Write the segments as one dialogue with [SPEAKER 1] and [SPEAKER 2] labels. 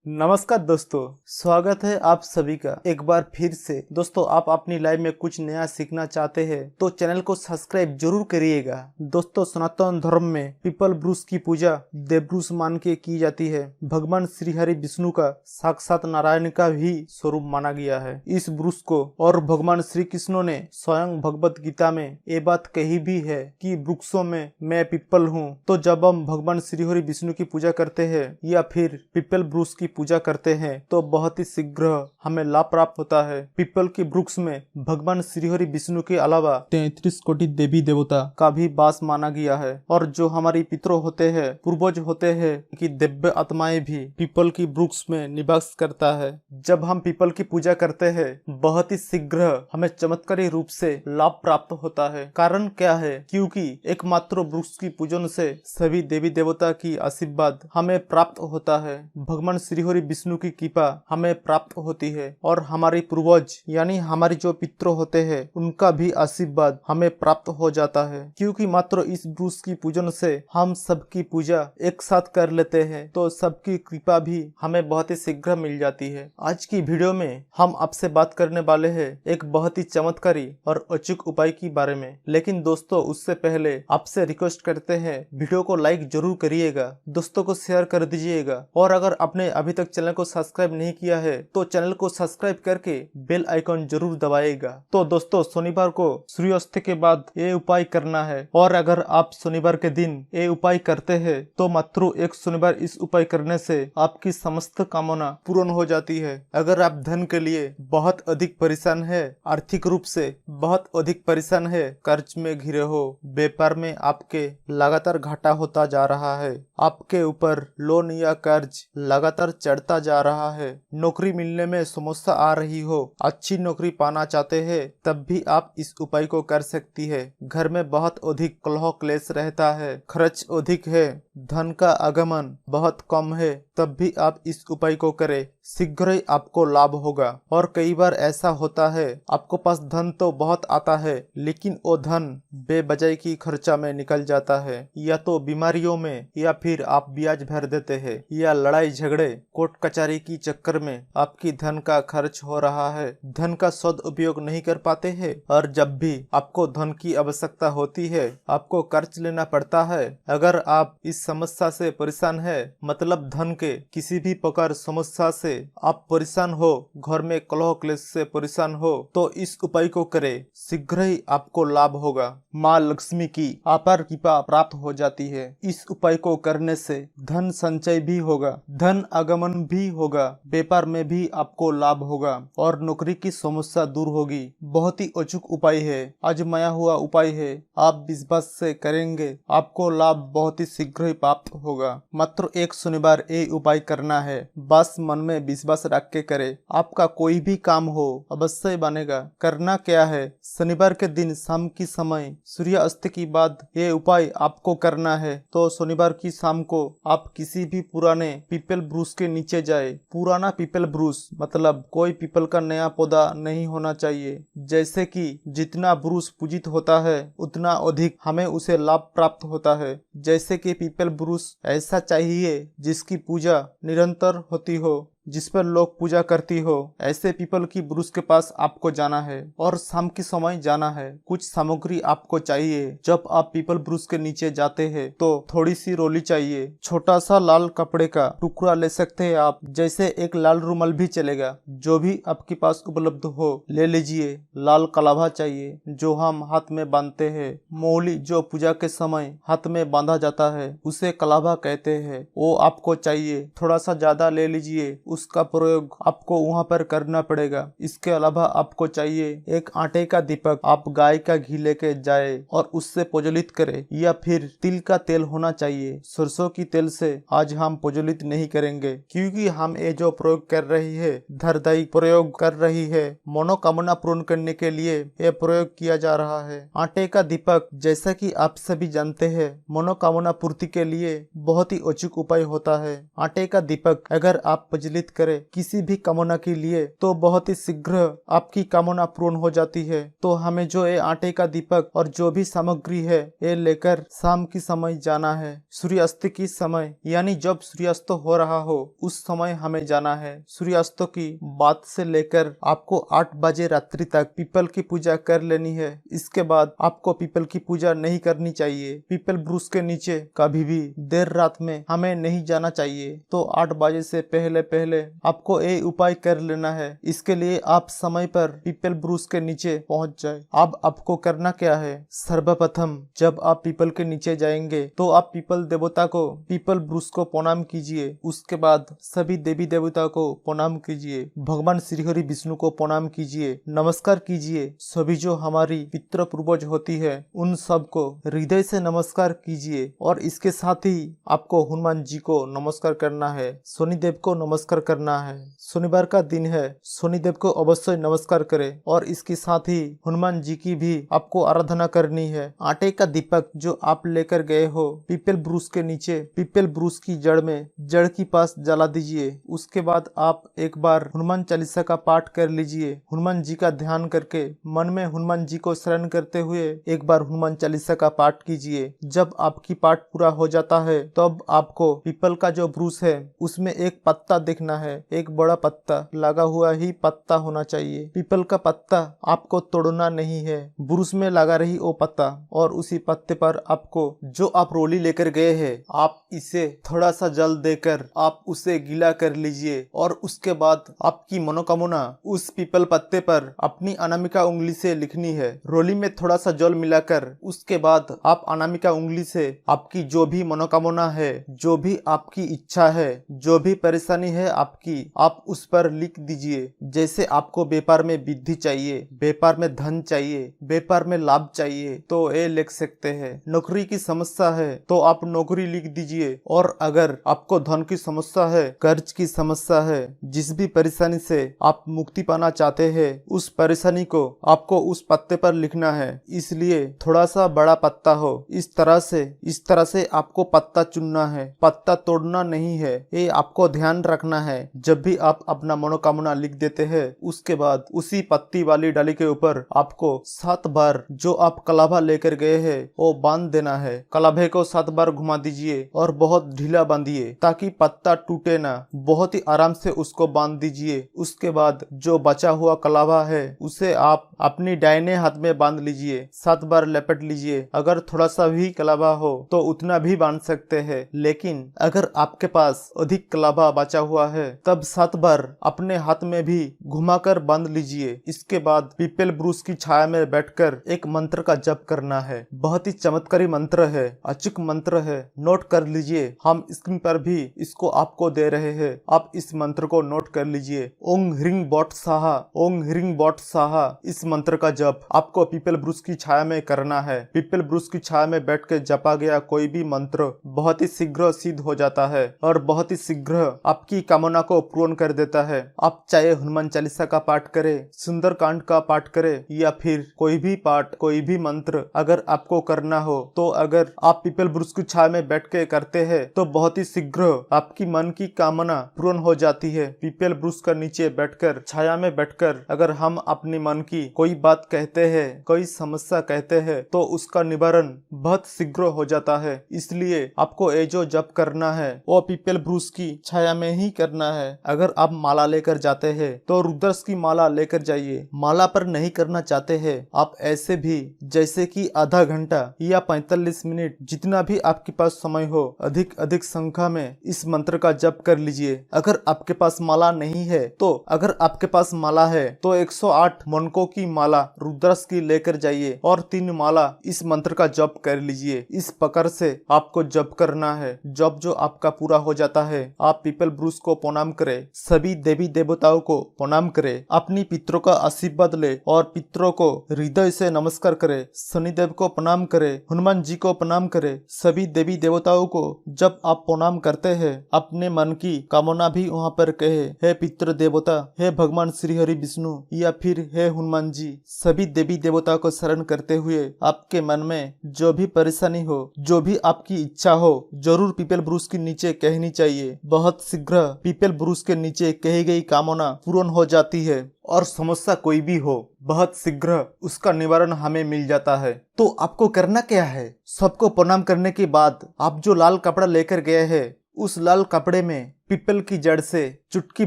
[SPEAKER 1] नमस्कार दोस्तों, स्वागत है आप सभी का एक बार फिर से। दोस्तों, आप अपनी लाइफ में कुछ नया सीखना चाहते हैं तो चैनल को सब्सक्राइब जरूर करिएगा। दोस्तों, सनातन धर्म में पीपल वृक्ष की पूजा देववृक्ष मान के की जाती है। भगवान श्री हरि विष्णु का साक्षात नारायण का भी स्वरूप माना गया है इस वृक्ष को। और भगवान श्री कृष्ण ने स्वयं भगवत गीता में ये बात कही भी है कि वृक्षों में मैं पीपल हूँ। तो जब हम भगवान श्री हरि विष्णु की पूजा करते हैं या फिर पीपल वृक्ष की पूजा करते हैं तो बहुत ही शीघ्र हमें लाभ प्राप्त होता है। पीपल के वृक्ष में भगवान श्री हरि विष्णु के अलावा 33 कोटि देवी देवता का भी वास माना गया है। और जो हमारी पितृ होते हैं, पूर्वज होते हैं कि दिव्य आत्माएं भी पीपल की वृक्ष में निवास करता है। जब हम पीपल की पूजा करते हैं बहुत ही शीघ्र हमें चमत्कारी रूप से लाभ प्राप्त होता है। कारण क्या है? क्योंकि एकमात्र वृक्ष की पूजन से सभी देवी देवता की आशीर्वाद हमें प्राप्त होता है। भगवान श्री हरि विष्णु की कृपा हमें प्राप्त होती है और हमारे पूर्वज यानी हमारे जो पितृ होते हैं उनका भी आशीर्वाद हमें प्राप्त हो जाता है। क्योंकि मात्र इस वृक्ष की पूजन से हम सबकी पूजा एक साथ कर लेते हैं तो सबकी कृपा भी हमें बहुत ही शीघ्र मिल जाती है। आज की वीडियो में हम आपसे बात करने वाले हैं एक बहुत ही चमत्कारी और अचूक उपाय के बारे में। लेकिन दोस्तों, उससे पहले आपसे रिक्वेस्ट करते हैं वीडियो को लाइक जरूर करिएगा, दोस्तों को शेयर कर दीजिएगा। और अगर आपने अभी तक चैनल को सब्सक्राइब नहीं किया है तो चैनल को सब्सक्राइब करके बेल आइकॉन जरूर दबाएगा। तो दोस्तों, शनिवार को सूर्यास्त के बाद ये उपाय करना है। और अगर आप शनिवार के दिन ये उपाय करते हैं तो मात्र एक शनिवार इस उपाय करने से आपकी समस्त कामना पूर्ण हो जाती है। अगर आप धन के लिए बहुत अधिक परेशान है, आर्थिक रूप से बहुत अधिक परेशान है, कर्ज में घिरे हो, व्यापार में आपके लगातार घाटा होता जा रहा है, आपके ऊपर लोन या कर्ज लगातार चढ़ता जा रहा है, नौकरी मिलने में समस्या आ रही हो, अच्छी नौकरी पाना चाहते हैं, तब भी आप इस उपाय को कर सकती है। घर में बहुत अधिक कलह क्लेश रहता है, खर्च अधिक है, धन का आगमन बहुत कम है, तब भी आप इस उपाय को करें, शीघ्र ही आपको लाभ होगा। और कई बार ऐसा होता है आपको पास धन तो बहुत आता है लेकिन वो धन बेवजह की खर्चा में निकल जाता है, या तो बीमारियों में, या फिर आप ब्याज भर देते हैं, या लड़ाई झगड़े कोर्ट कचहरी की चक्कर में आपकी धन का खर्च हो रहा है, धन का सदुपयोग नहीं कर पाते हैं। और जब भी आपको धन की आवश्यकता होती है आपको कर्ज लेना पड़ता है। अगर आप इस समस्या से परेशान है, मतलब धन के किसी भी प्रकार समस्या से आप परेशान हो, घर में कलह क्लेश से परेशान हो, तो इस उपाय को करें, शीघ्र ही आपको लाभ होगा। माँ लक्ष्मी की अपार कृपा प्राप्त हो जाती है। इस उपाय को करने से धन संचय भी होगा, धन आगमन भी होगा, व्यापार में भी आपको लाभ होगा और नौकरी की समस्या दूर होगी। बहुत ही अचूक उपाय है, आजमाया हुआ उपाय है। आप विश्वास से करेंगे आपको लाभ बहुत ही शीघ्र ही प्राप्त होगा। मात्र एक शनिवार ये उपाय करना है, बस मन में विश्वास रख के करे, आपका कोई भी काम हो अवश्य बनेगा। करना क्या है? शनिवार के दिन शाम की समय सूर्यास्त के बाद ये उपाय आपको करना है। तो शनिवार की शाम को आप किसी भी पुराने पीपल वृक्ष के नीचे जाए। पुराना पीपल वृक्ष मतलब कोई पीपल का नया पौधा नहीं होना चाहिए। जैसे कि जितना वृक्ष पूजित होता है उतना अधिक हमें उसे लाभ प्राप्त होता है। जैसे कि पीपल वृक्ष ऐसा चाहिए जिसकी पूजा निरंतर होती हो, जिस पर लोग पूजा करती हो, ऐसे पीपल की वृक्ष के पास आपको जाना है और शाम के समय जाना है। कुछ सामग्री आपको चाहिए। जब आप पीपल वृक्ष के नीचे जाते हैं तो थोड़ी सी रोली चाहिए, छोटा सा लाल कपड़े का टुकड़ा ले सकते हैं आप, जैसे एक लाल रुमाल भी चलेगा, जो भी आपके पास उपलब्ध हो ले लीजिए। लाल कलावा चाहिए जो हम हाथ में बांधते हैं। मौली जो पूजा के समय हाथ में बांधा जाता है उसे कलावा कहते हैं, वो आपको चाहिए। थोड़ा सा ज्यादा ले लीजिए, उसका प्रयोग आपको वहाँ पर करना पड़ेगा। इसके अलावा आपको चाहिए एक आटे का दीपक। आप गाय का घी लेके जाए और उससे प्रज्वलित करें, या फिर तिल का तेल होना चाहिए। सरसों की तेल से आज हम प्रज्वलित नहीं करेंगे क्योंकि हम ये जो प्रयोग कर रही है धरदाई प्रयोग कर रही है, मनोकामना पूर्ण करने के लिए ये प्रयोग किया जा रहा है। आटे का दीपक जैसा कि आप सभी जानते हैं मनोकामना पूर्ति के लिए बहुत ही अचूक उपाय होता है। आटे का दीपक अगर आप प्रज्वलित सम्मिलित करें किसी भी कामना के लिए तो बहुत ही शीघ्र आपकी कामना पूर्ण हो जाती है। तो हमें जो ये आटे का दीपक और जो भी सामग्री है ये लेकर शाम की समय जाना है। सूर्यास्त की समय यानी जब सूर्यास्त हो रहा हो उस समय हमें जाना है। सूर्यास्त की बात से लेकर आपको 8 बजे रात्रि तक पीपल की पूजा कर लेनी है। इसके बाद आपको पीपल की पूजा नहीं करनी चाहिए। पीपल वृक्ष के नीचे कभी भी देर रात में हमें नहीं जाना चाहिए। तो 8 बजे से पहले पहले आपको ये उपाय कर लेना है। इसके लिए आप समय पर पीपल वृक्ष के नीचे पहुंच जाए। अब आपको करना क्या है, सर्वप्रथम जब आप पीपल के नीचे जाएंगे तो आप पीपल देवता को, पीपल वृक्ष को प्रणाम कीजिए। उसके बाद सभी देवी देवता को प्रणाम कीजिए। भगवान श्री हरि विष्णु को प्रणाम कीजिए, नमस्कार कीजिए। सभी जो हमारी पितृ पूर्वज होती है उन सब को हृदय से नमस्कार कीजिए। और इसके साथ ही आपको हनुमान जी को नमस्कार करना है, शनिदेव को नमस्कार करना है। शनिवार का दिन है, शनिदेव को अवश्य नमस्कार करें। और इसके साथ ही हनुमान जी की भी आपको आराधना करनी है। आटे का दीपक जो आप लेकर गए हो पीपल वृक्ष के नीचे, पीपल वृक्ष की जड़ में, जड़ के पास जला दीजिए। उसके बाद आप एक बार हनुमान चालीसा का पाठ कर लीजिए। हनुमान जी का ध्यान करके मन में हनुमान जी को शरण करते हुए एक बार हनुमान चालीसा का पाठ कीजिए। जब आपकी पाठ पूरा हो जाता है तब आपको पीपल का जो वृक्ष है उसमें एक पत्ता देखना है, एक बड़ा पत्ता लगा हुआ ही पत्ता होना चाहिए। पीपल का पत्ता आपको तोड़ना नहीं है, वृक्ष में लगा रही वो पत्ता। और उसी पत्ते पर आपको जो आप रोली लेकर गए हैं आप इसे थोड़ा सा जल देकर आप उसे गीला कर लीजिए। और उसके बाद आपकी मनोकामना उस पीपल पत्ते पर अपनी अनामिका उंगली से लिखनी है। रोली में थोड़ा सा जल मिलाकर उसके बाद आप अनामिका उंगली से आपकी जो भी मनोकामना है, जो भी आपकी इच्छा है, जो भी परेशानी है आपकी, आप उस पर लिख दीजिए। जैसे आपको व्यापार में वृद्धि चाहिए, व्यापार में धन चाहिए, व्यापार में लाभ चाहिए तो ये लिख सकते हैं। नौकरी की समस्या है तो आप नौकरी लिख दीजिए। और अगर आपको धन की समस्या है, कर्ज की समस्या है, जिस भी परेशानी से आप मुक्ति पाना चाहते हैं उस परेशानी को आपको उस पत्ते पर लिखना है। इसलिए थोड़ा सा बड़ा पत्ता हो, इस तरह से आपको पत्ता चुनना है, पत्ता तोड़ना नहीं है। ये आपको ध्यान रखना है। जब भी आप अपना मनोकामना लिख देते हैं उसके बाद उसी पत्ती वाली डाली के ऊपर आपको 7 बार जो आप कलाभा लेकर गए हैं वो बांध देना है। कलाभे को 7 बार घुमा दीजिए और बहुत ढीला बांधिए ताकि पत्ता टूटे ना। बहुत ही आराम से उसको बांध दीजिए। उसके बाद जो बचा हुआ कलाभा है उसे आप अपनी दाहिने हाथ में बांध लीजिए, 7 बार लपेट लीजिए। अगर थोड़ा सा भी कलाभा हो तो उतना भी बांध सकते हैं, लेकिन अगर आपके पास अधिक कलाभा बचा हुआ है तब 7 बार अपने हाथ में भी घुमाकर बांध लीजिए। इसके बाद पीपल वृक्ष की छाया में बैठकर एक मंत्र का जप करना है। बहुत ही चमत्कारी मंत्र है, अचूक मंत्र है, नोट कर लीजिए। हम स्क्रीन पर भी इसको आपको दे रहे हैं, आप इस मंत्र को नोट कर लीजिए। ओम ह्रीं बौट स्वाहा, ओम ह्रीं बौट स्वाहा। इस मंत्र का जप आपको पीपल वृक्ष की छाया में करना है। पीपल वृक्ष की छाया में बैठ के जपा गया कोई भी मंत्र बहुत ही शीघ्र सिद्ध हो जाता है और बहुत ही शीघ्र आपकी कामना को पूर्ण कर देता है। आप चाहे हनुमान चालीसा का पाठ करें, सुंदर कांड का पाठ करें या फिर कोई भी पाठ, कोई भी मंत्र अगर आपको करना हो तो अगर आप पीपल वृक्ष की छाया में बैठ के करते हैं तो बहुत ही शीघ्र आपकी मन की कामना पूर्ण हो जाती है। पीपल वृक्ष का नीचे बैठकर, छाया में बैठकर अगर हम अपने मन की कोई बात कहते हैं, कोई समस्या कहते हैं तो उसका निवारण बहुत शीघ्र हो जाता है। इसलिए आपको ये जो जप करना है वो पीपल वृक्ष की छाया में ही करना है। अगर आप माला लेकर जाते हैं तो रुद्राक्ष की माला लेकर जाइए। माला पर नहीं करना चाहते हैं आप ऐसे भी जैसे कि आधा घंटा या 45 मिनट जितना भी आपके पास समय हो अधिक संख्या में इस मंत्र का जप कर लीजिए। अगर आपके पास माला नहीं है तो अगर आपके पास माला है तो 108 मनकों की माला रुद्राक्ष की लेकर जाइए और 3 माला इस मंत्र का जप कर लीजिए। इस प्रकार से आपको जप करना है। जब जो आपका पूरा हो जाता है आप पीपल वृक्ष को प्रणाम करें, सभी देवी देवताओं को प्रणाम करें, अपनी पितरों का आशीर्वाद ले और पितरों को हृदय से नमस्कार करें, शनिदेव को प्रणाम करें, हनुमान जी को प्रणाम करें, सभी देवी देवताओं को जब आप प्रणाम करते हैं अपने मन की कामना भी वहाँ पर कहे, हे पितृ देवता, हे भगवान श्री हरि विष्णु या फिर हे हनुमान जी। सभी देवी देवता को शरण करते हुए आपके मन में जो भी परेशानी हो, जो भी आपकी इच्छा हो जरूर पीपल वृक्ष के नीचे कहनी चाहिए। बहुत शीघ्र पीपल ब्रूस के नीचे कही गई कामना पूर्ण हो जाती है और समस्या कोई भी हो बहुत शीघ्र उसका निवारण हमें मिल जाता है। तो आपको करना क्या है? सबको प्रणाम करने के बाद आप जो लाल कपड़ा लेकर गए हैं उस लाल कपड़े में पीपल की जड़ से चुटकी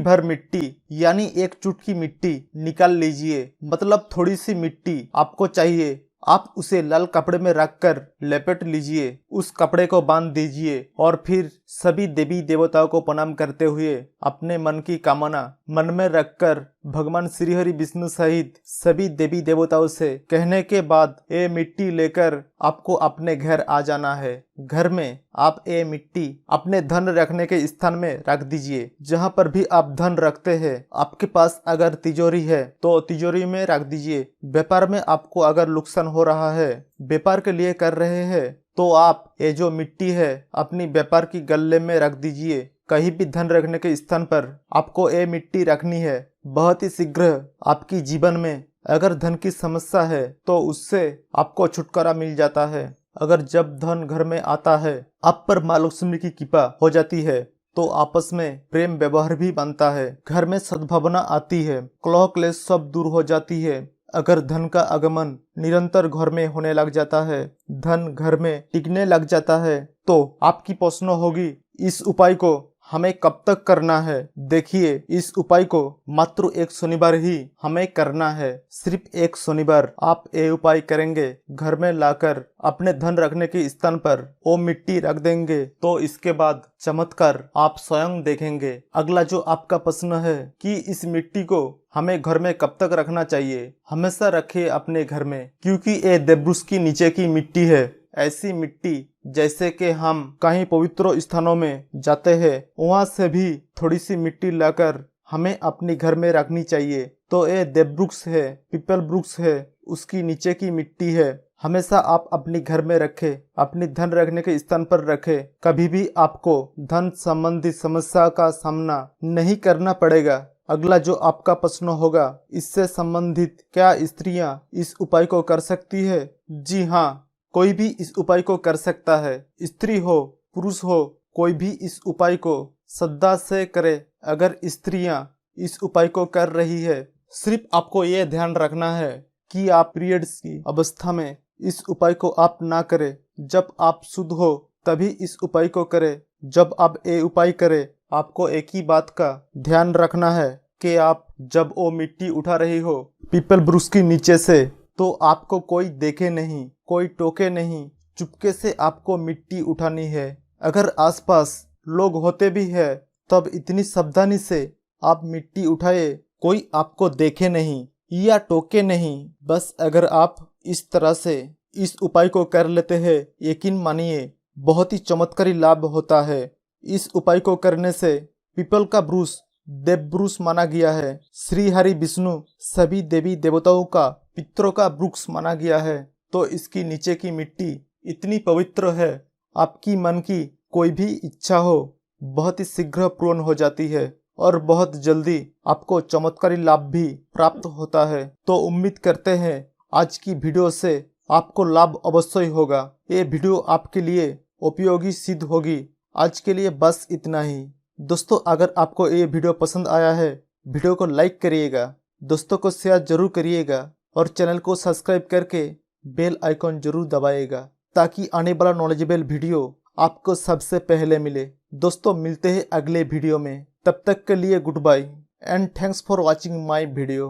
[SPEAKER 1] भर मिट्टी यानी 1 चुटकी मिट्टी निकाल लीजिए। मतलब थोड़ी सी मिट्टी आपको चाहिए। आप उसे लाल कपड़े में रखकर लपेट लीजिए, उस कपड़े को बांध दीजिए और फिर सभी देवी देवताओं को प्रणाम करते हुए अपने मन की कामना मन में रखकर भगवान श्री हरि विष्णु सहित सभी देवी देवताओं से कहने के बाद ये मिट्टी लेकर आपको अपने घर आ जाना है। घर में आप ये मिट्टी अपने धन रखने के स्थान में रख दीजिए। जहाँ पर भी आप धन रखते हैं, आपके पास अगर तिजोरी है तो तिजोरी में रख दीजिए। व्यापार में आपको अगर नुकसान हो रहा है, व्यापार के लिए कर रहे हैं, तो आप ये जो मिट्टी है अपनी व्यापार की गल्ले में रख दीजिए। कहीं भी धन रखने के स्थान पर आपको ये मिट्टी रखनी है। बहुत ही शीघ्र आपकी जीवन में अगर धन की समस्या है तो उससे आपको छुटकारा मिल जाता है। अगर जब धन घर में आता है आप पर माँ लक्ष्मी की कृपा हो जाती है तो आपस में प्रेम व्यवहार भी बनता है। घर में सद्भावना आती है, कलह क्लेश सब दूर हो जाती है। अगर धन का आगमन निरंतर घर में होने लग जाता है, धन घर में टिकने लग जाता है, तो आपकी प्रश्न होगी इस उपाय को हमें कब तक करना है? देखिए, इस उपाय को मात्र 1 शनिवार ही हमें करना है। सिर्फ 1 शनिवार आप ये उपाय करेंगे, घर में लाकर अपने धन रखने के स्थान पर वो मिट्टी रख देंगे, तो इसके बाद चमत्कार आप स्वयं देखेंगे। अगला जो आपका प्रश्न है कि इस मिट्टी को हमें घर में कब तक रखना चाहिए? हमेशा रखिए अपने घर में, क्योंकि ये देववृक्ष की नीचे की मिट्टी है। ऐसी मिट्टी जैसे कि हम कहीं पवित्र स्थानों में जाते हैं, वहां से भी थोड़ी सी मिट्टी लाकर हमें अपने घर में रखनी चाहिए। तो ये देववृक्ष है, पीपल वृक्ष है, उसकी नीचे की मिट्टी है। हमेशा आप अपने घर में रखें, अपनी धन रखने के स्थान पर रखें। कभी भी आपको धन संबंधी समस्या का सामना नहीं करना पड़ेगा। अगला जो आपका प्रश्न होगा, इससे संबंधित क्या स्त्रियां इस उपाय को कर सकती है? जी हाँ, कोई भी इस उपाय को कर सकता है। स्त्री हो पुरुष हो, कोई भी इस उपाय को श्रद्धा से करे। अगर स्त्रियां इस उपाय को कर रही है, सिर्फ आपको ये ध्यान रखना है कि आप पीरियड्स की अवस्था में इस उपाय को आप ना करें। जब आप शुद्ध हो तभी इस उपाय को करें। जब आप ये उपाय करें, आपको एक ही बात का ध्यान रखना है कि आप जब वो मिट्टी उठा रही हो पीपल वृक्ष के नीचे से, तो आपको कोई देखे नहीं, कोई टोके नहीं, चुपके से आपको मिट्टी उठानी है। अगर आसपास लोग होते भी है तब इतनी सावधानी से आप मिट्टी उठाए, कोई आपको देखे नहीं या टोके नहीं। बस अगर आप इस तरह से इस उपाय को कर लेते हैं, यकीन मानिए बहुत ही चमत्कारी लाभ होता है। इस उपाय को करने से पीपल का वृक्ष देववृक्ष माना गया है। श्री हरि विष्णु सभी देवी देवताओं का पितरों का वृक्ष माना गया है। तो इसकी नीचे की मिट्टी इतनी पवित्र है, आपकी मन की कोई भी इच्छा हो बहुत ही शीघ्र पूर्ण हो जाती है और बहुत जल्दी आपको चमत्कारी लाभ भी प्राप्त होता है। तो उम्मीद करते हैं आज की वीडियो से आपको लाभ अवश्य होगा। ये वीडियो आपके लिए उपयोगी सिद्ध होगी। आज के लिए बस इतना ही। दोस्तों, अगर आपको ये वीडियो पसंद आया है, वीडियो को लाइक करिएगा, दोस्तों को शेयर जरूर करिएगा और चैनल को सब्सक्राइब करके बेल आइकॉन जरूर दबाइएगा ताकि आने वाला नॉलेजेबल वीडियो आपको सबसे पहले मिले। दोस्तों, मिलते हैं अगले वीडियो में। तब तक के लिए goodbye and thanks for watching my video.